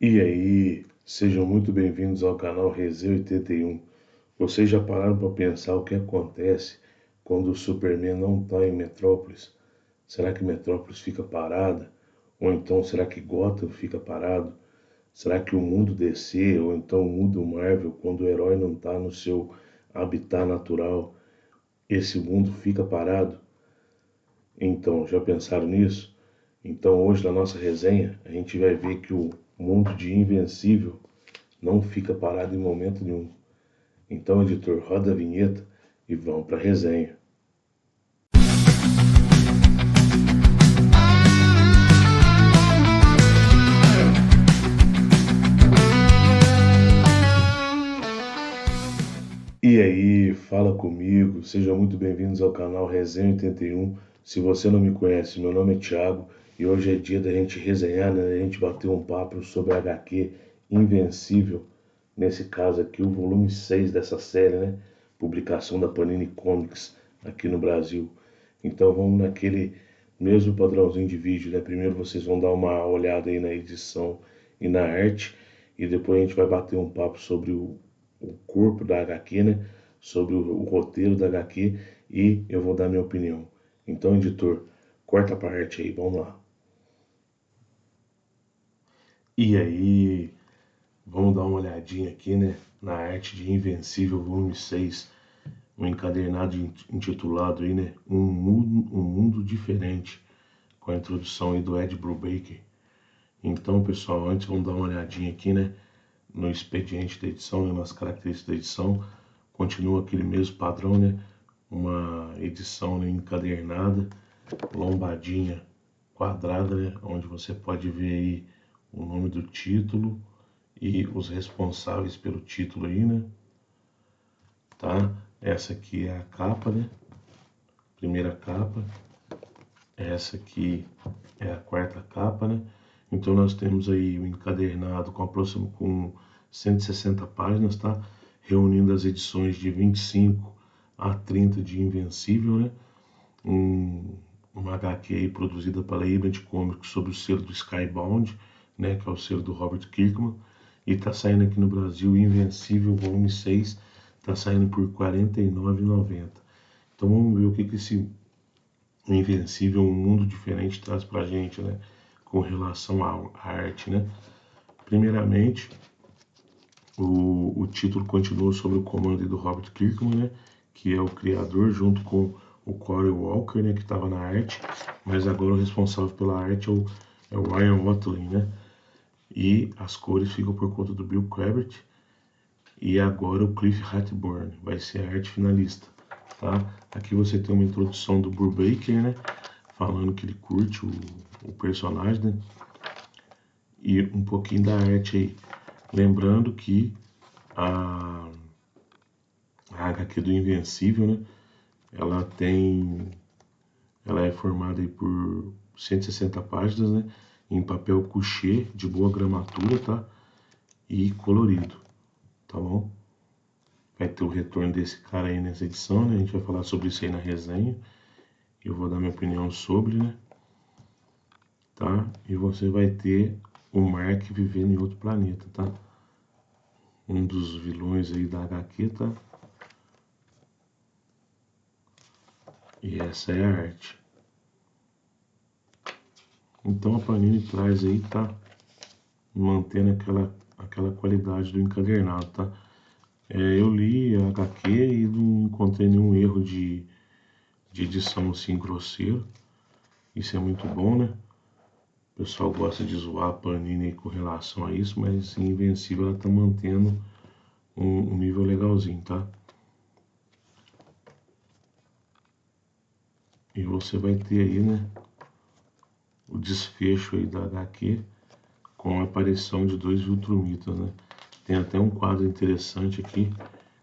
E aí, sejam muito bem-vindos ao canal Resenha 81. Vocês já pararam para pensar o que acontece quando o Superman não está em Metrópolis? Será que Metrópolis fica parada? Ou então será que Gotham fica parado? Será que o mundo DC ou então o mundo Marvel, quando o herói não está no seu habitat natural, esse mundo fica parado? Então, já pensaram nisso? Então, hoje na nossa resenha, a gente vai ver que o mundo de Invencível não fica parado em momento nenhum. Então, editor, roda a vinheta e vamos para a resenha. E aí, fala comigo, sejam muito bem-vindos ao canal Resenha 81. Se você não me conhece, meu nome é Thiago e hoje é dia da gente resenhar, né? A gente bater um papo sobre a HQ Invencível, nesse caso aqui o volume 6 dessa série, né? Publicação da Panini Comics aqui no Brasil. Então vamos naquele mesmo padrãozinho de vídeo, né? Primeiro vocês vão dar uma olhada aí na edição e na arte e depois a gente vai bater um papo sobre o corpo da HQ, né? Sobre o roteiro da HQ e eu vou dar minha opinião. Então, editor, corta a parte aí, vamos lá. E aí, vamos dar uma olhadinha aqui, né? Na arte de Invencível, volume 6, um encadernado intitulado aí, né? Um mundo diferente, com a introdução aí do Ed Brubaker. Então, pessoal, antes vamos dar uma olhadinha aqui, né? No expediente da edição, né, nas características da edição, continua aquele mesmo padrão, né? Uma edição, né, encadernada, lombadinha quadrada, né? Onde você pode ver aí o nome do título e os responsáveis pelo título aí, né? Tá? Essa aqui é a capa, né? Primeira capa. Essa aqui é a quarta capa, né? Então nós temos aí o encadernado com 160 páginas, tá? Reunindo as edições de 25 a 30 de Invencível, né? Uma HQ aí produzida pela Image Comics sob o selo do Skybound, né? Que é o selo do Robert Kirkman. E tá saindo aqui no Brasil Invencível volume 6, tá saindo por R$ 49,90. Então vamos ver o que esse Invencível, um mundo diferente, traz pra gente, né? Com relação à arte, né? Primeiramente, o título continua sob o comando do Robert Kirkman, né? Que é o criador, junto com o Corey Walker, né? Que estava na arte, mas agora o responsável pela arte é o Ryan Ottley, né? E as cores ficam por conta do Bill Krabbert. E agora o Cliff Rathburn vai ser a arte finalista, tá? Aqui você tem uma introdução do Brubaker, né? Falando que ele curte o personagem, né? E um pouquinho da arte aí. Lembrando que a HQ do Invencível, né? Ela é formada aí por 160 páginas, né? Em papel couché de boa gramatura, tá? E colorido, tá bom? Vai ter o retorno desse cara aí nessa edição, né? A gente vai falar sobre isso aí na resenha. Eu vou dar minha opinião sobre, né? Tá? E você vai ter o Mark vivendo em outro planeta, tá? Um dos vilões aí da HQ, tá? E essa é a arte. Então a Panini traz aí, tá? Mantendo aquela qualidade do encadernado, tá? Eu li a HQ e não encontrei nenhum erro de edição assim grosseiro. Isso é muito bom, né? O pessoal gosta de zoar a Panini com relação a isso, mas Invencível ela tá mantendo um nível legalzinho, tá? E você vai ter aí, né, o desfecho aí da HQ com a aparição de dois Viltrumitas, né? Tem até um quadro interessante aqui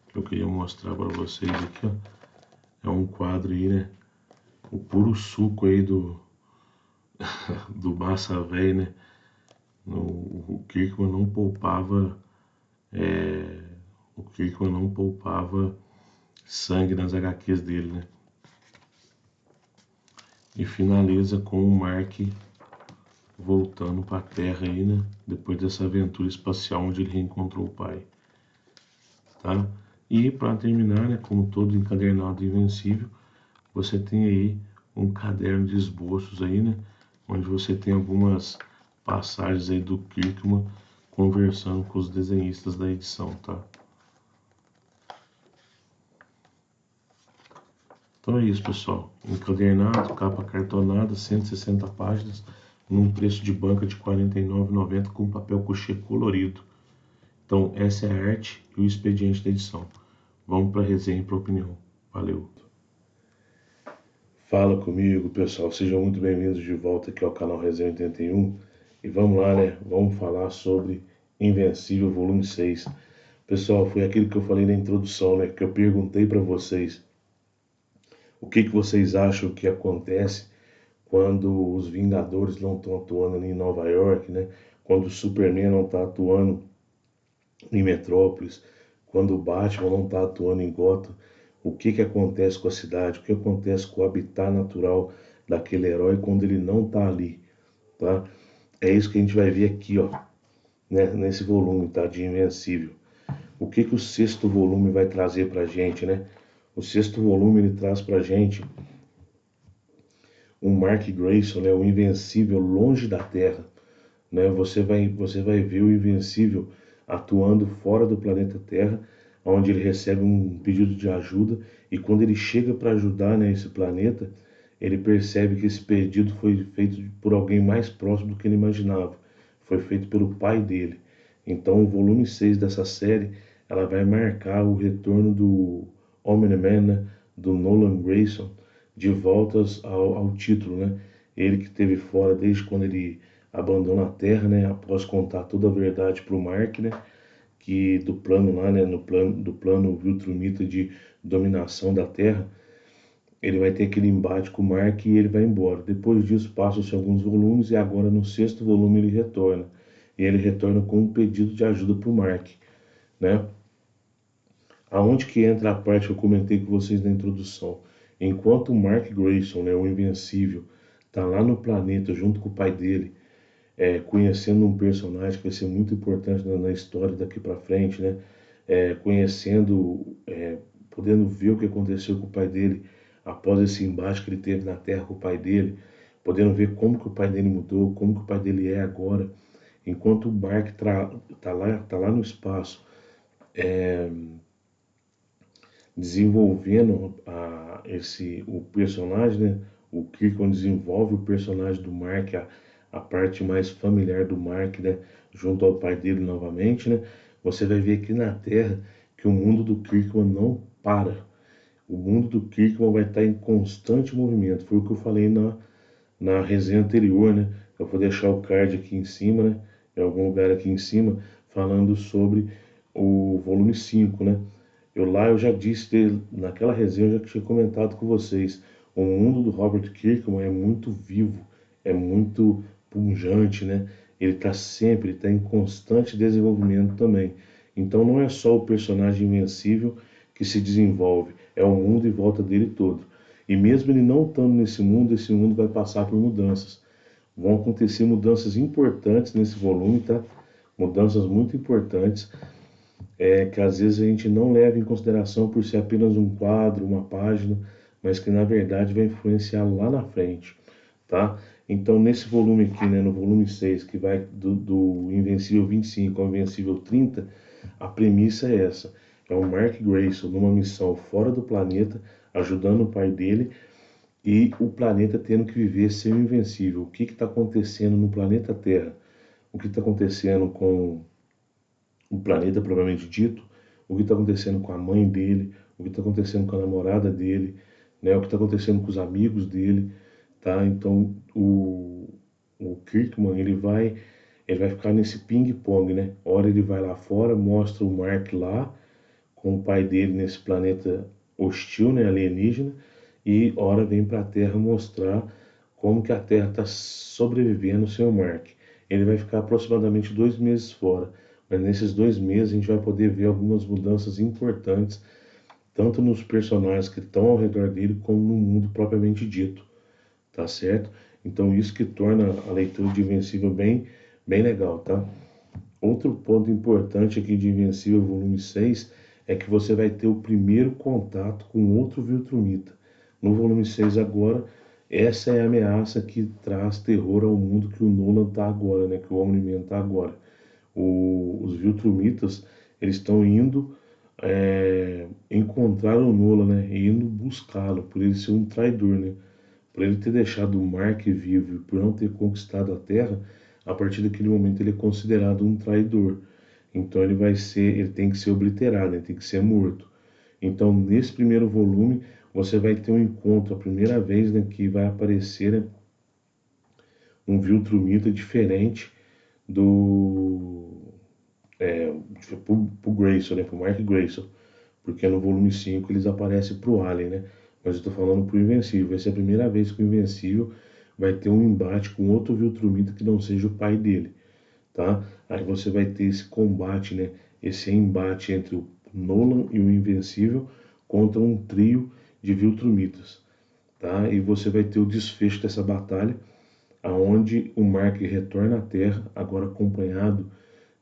que eu queria mostrar para vocês aqui, ó. É um quadro aí, né? O puro suco aí do massa velho, né? O Kirkman não poupava o Kirkman não poupava sangue nas HQs dele, né? E finaliza com o Mark voltando para a Terra aí, né? Depois dessa aventura espacial onde ele reencontrou o pai, tá? E para terminar, né, como todo encadernado invencível, você tem aí um caderno de esboços aí, né? Onde você tem algumas passagens aí do Kirkman conversando com os desenhistas da edição, tá? Então é isso, pessoal. Encadernado, capa cartonada, 160 páginas, num preço de banca de R$ 49,90 com papel couché colorido. Então essa é a arte e o expediente da edição. Vamos para a resenha e para a opinião. Valeu! Fala comigo, pessoal. Sejam muito bem-vindos de volta aqui ao canal Resenha 81. E vamos lá, né? Vamos falar sobre Invencível Volume 6. Pessoal, foi aquilo que eu falei na introdução, né? Que eu perguntei para vocês o que vocês acham que acontece quando os Vingadores não estão atuando ali em Nova York, né? Quando o Superman não está atuando em Metrópolis, quando o Batman não está atuando em Gotham, o que acontece com a cidade, o que acontece com o habitat natural daquele herói quando ele não está ali, tá? É isso que a gente vai ver aqui, ó, né, nesse volume, tá, de Invencível. O que o sexto volume vai trazer pra gente, né? O sexto volume ele traz pra gente um Mark Grayson, né, o Invencível longe da Terra, né? Você vai ver o Invencível atuando fora do planeta Terra, onde ele recebe um pedido de ajuda e quando ele chega para ajudar, né, esse planeta, ele percebe que esse pedido foi feito por alguém mais próximo do que ele imaginava. Foi feito pelo pai dele. Então, o volume 6 dessa série, ela vai marcar o retorno do Omni-Man, né, do Nolan Grayson, de voltas ao título, né? Ele que esteve fora desde quando ele abandona a Terra, né? Após contar toda a verdade para o Mark, né? Que do plano lá, né? Do plano Viltrumita de dominação da Terra, ele vai ter aquele embate com o Mark e ele vai embora. Depois disso passam-se alguns volumes e agora no sexto volume ele retorna. E ele retorna com um pedido de ajuda para o Mark, né? Aonde que entra a parte que eu comentei com vocês na introdução? Enquanto o Mark Grayson, né, o Invencível, tá lá no planeta junto com o pai dele, conhecendo um personagem que vai ser muito importante na história daqui para frente, né? Conhecendo, podendo ver o que aconteceu com o pai dele após esse embate que ele teve na Terra com o pai dele, podendo ver como que o pai dele mudou, como que o pai dele é agora. Enquanto o Mark tá lá no espaço, desenvolvendo o personagem, né? O Kirkman desenvolve o personagem do Mark, a parte mais familiar do Mark, né? Junto ao pai dele novamente, né? Você vai ver aqui na Terra que o mundo do Kirkman não para. O mundo do Kirkman vai estar em constante movimento. Foi o que eu falei na resenha anterior, né? Eu vou deixar o card aqui em cima, né? Em algum lugar aqui em cima, falando sobre o volume 5, né? Eu já disse, naquela resenha eu já tinha comentado com vocês, o mundo do Robert Kirkman é muito vivo, é muito pungente, né? Ele está em constante desenvolvimento também. Então não é só o personagem invencível que se desenvolve, é o mundo em volta dele todo. E mesmo ele não estando nesse mundo, esse mundo vai passar por mudanças. Vão acontecer mudanças importantes nesse volume, tá? Mudanças muito importantes que às vezes a gente não leva em consideração por ser apenas um quadro, uma página, mas que na verdade vai influenciar lá na frente, tá? Então nesse volume aqui, né, no volume 6, que vai do Invencível 25 ao Invencível 30, a premissa é essa. É o Mark Grayson numa missão fora do planeta, ajudando o pai dele, e o planeta tendo que viver sem o invencível. O que está acontecendo no planeta Terra? O que está acontecendo com o planeta propriamente dito, o que está acontecendo com a mãe dele, o que está acontecendo com a namorada dele, né, o que está acontecendo com os amigos dele, tá? Então o Kirkman ele vai ficar nesse ping-pong, né? Hora ele vai lá fora, mostra o Mark lá com o pai dele nesse planeta hostil, né, alienígena, e hora vem para a Terra mostrar como que a Terra está sobrevivendo sem o Mark. Ele vai ficar aproximadamente 2 meses fora, mas nesses 2 meses a gente vai poder ver algumas mudanças importantes, tanto nos personagens que estão ao redor dele, como no mundo propriamente dito, tá certo? Então isso que torna a leitura de Invencível bem, bem legal, tá? Outro ponto importante aqui de Invencível volume 6 é que você vai ter o primeiro contato com outro Viltrumita. No volume 6 agora, essa é a ameaça que traz terror ao mundo que o Nolan está agora, né? Que o Omni-Man está agora. Os Viltrumitas, eles estão indo encontrar o Nolan, né? E indo buscá-lo, por ele ser um traidor, né? Por ele ter deixado o Mark vivo e por não ter conquistado a Terra, a partir daquele momento ele é considerado um traidor. Então ele tem que ser obliterado, ele tem que ser morto. Então nesse primeiro volume você vai ter um encontro, a primeira vez, né, que vai aparecer, né, um Viltrumita diferente do pro Grayson, né, pro Mark Grayson, porque no volume 5 eles aparecem pro Alien, né? Mas eu tô falando pro Invencível, vai ser a primeira vez que o Invencível vai ter um embate com outro Viltrumita que não seja o pai dele, tá? Aí você vai ter esse combate, né? Esse embate entre o Nolan e o Invencível contra um trio de Viltrumitas, tá? E você vai ter o desfecho dessa batalha, aonde o Mark retorna à Terra, agora acompanhado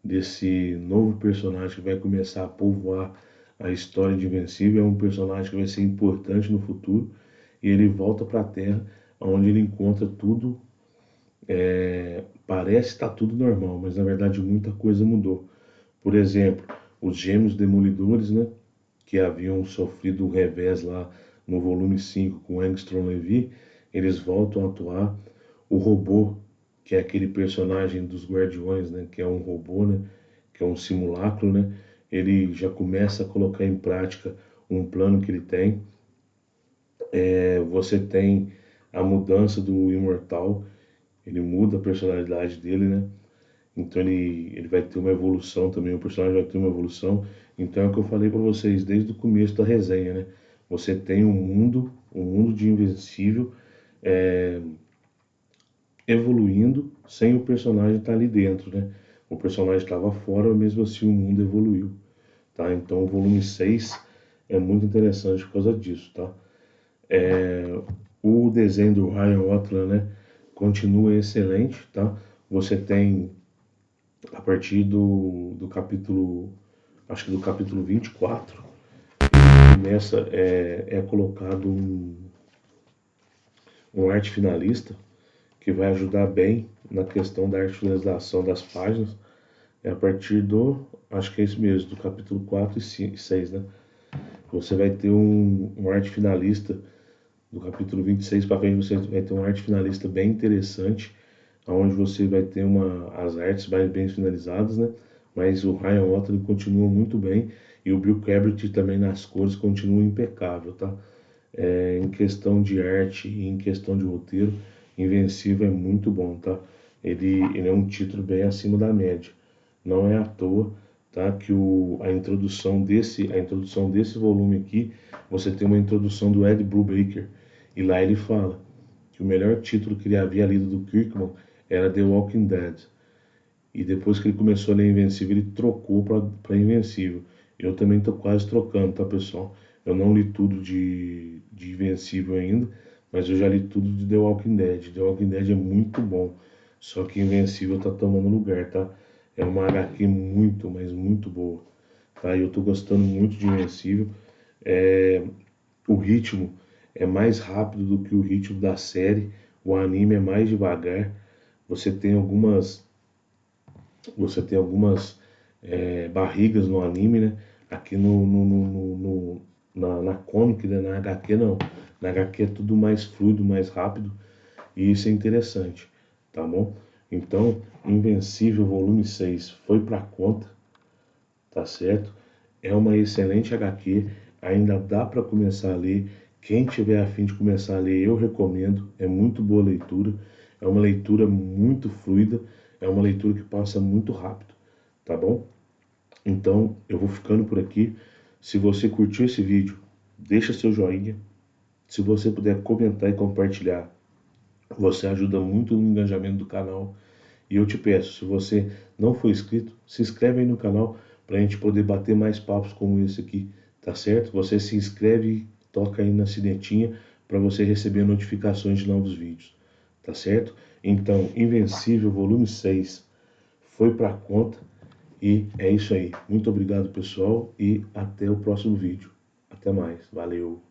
desse novo personagem que vai começar a povoar a história de Invencível. É um personagem que vai ser importante no futuro, e ele volta para a Terra, onde ele encontra tudo. Parece estar tudo normal, mas na verdade muita coisa mudou. Por exemplo, os gêmeos demolidores, né, que haviam sofrido um revés lá no volume 5 com Angstrom Levy, eles voltam a atuar. O robô, que é aquele personagem dos Guardiões, né, que é um robô, né, que é um simulacro, né, ele já começa a colocar em prática um plano que ele tem. Você tem a mudança do Imortal, ele muda a personalidade dele, né? Então ele vai ter uma evolução também, o personagem vai ter uma evolução. Então é o que eu falei para vocês desde o começo da resenha, né? Você tem um mundo de Invencível evoluindo sem o personagem estar ali dentro, né? O personagem estava fora, mas mesmo assim o mundo evoluiu, tá? Então o volume 6 é muito interessante por causa disso, tá? O desenho do Ryan Otland, né, continua excelente, tá? Você tem, a partir do capítulo, acho que do capítulo 24, começa, colocado um arte finalista que vai ajudar bem na questão da arte finalização das páginas. É a partir acho que é isso mesmo, do capítulo 4 e 6, né? Você vai ter um arte finalista do capítulo 26 para frente, você vai ter um arte finalista bem interessante, onde você vai ter as artes bem finalizadas, né? Mas o Ryan Ottley continua muito bem e o Bill Cabot também nas cores continua impecável, tá? Em questão de arte e em questão de roteiro, Invencível é muito bom, tá? Ele é um título bem acima da média. Não é à toa, tá, que a introdução desse volume aqui, você tem uma introdução do Ed Brubaker, e lá ele fala que o melhor título que ele havia lido do Kirkman era The Walking Dead. E depois que ele começou a ler Invencível, ele trocou para Invencível. Eu também estou quase trocando, tá, pessoal? Eu não li tudo de Invencível ainda, mas eu já li tudo de The Walking Dead. The Walking Dead é muito bom, só que Invencível tá tomando lugar, tá? É uma HQ muito, mas muito boa, tá? E eu tô gostando muito de Invencível. O ritmo é mais rápido do que o ritmo da série, o anime é mais devagar. Você tem algumas você tem algumas barrigas no anime, né? Aqui na comic, né? Na HQ não. Na HQ é tudo mais fluido, mais rápido, e isso é interessante, tá bom? Então, Invencível volume 6 foi pra conta, tá certo? É uma excelente HQ, ainda dá para começar a ler. Quem tiver a fim de começar a ler, eu recomendo. É muito boa leitura, é uma leitura muito fluida, é uma leitura que passa muito rápido, tá bom? Então, eu vou ficando por aqui. Se você curtiu esse vídeo, deixa seu joinha. Se você puder comentar e compartilhar, você ajuda muito no engajamento do canal. E eu te peço, se você não for inscrito, se inscreve aí no canal para a gente poder bater mais papos como esse aqui, tá certo? Você se inscreve e toca aí na sinetinha para você receber notificações de novos vídeos, tá certo? Então, Invencível, volume 6, foi pra conta e é isso aí. Muito obrigado, pessoal, e até o próximo vídeo. Até mais. Valeu!